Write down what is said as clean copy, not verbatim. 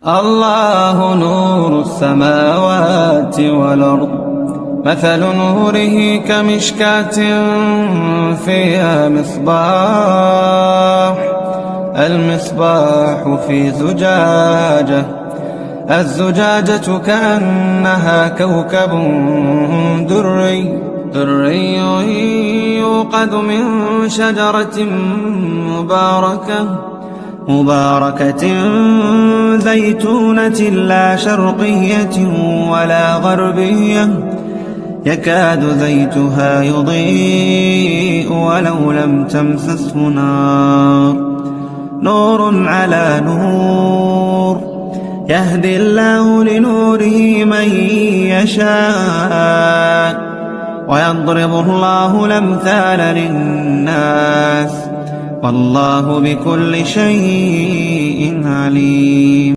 الله نور السماوات والأرض، مثل نوره كمشكاة فيها مصباح، المصباح في زجاجة، الزجاجة كأنها كوكب دري يوقد من شجرة مباركة زيتونة لا شرقية ولا غربية، يكاد زيتها يضيء ولو لم تمسسه نار، نور على نور، يهدي الله لنوره من يشاء، ويضرب الله الأمثال للناس، والله بكل شيء عليم.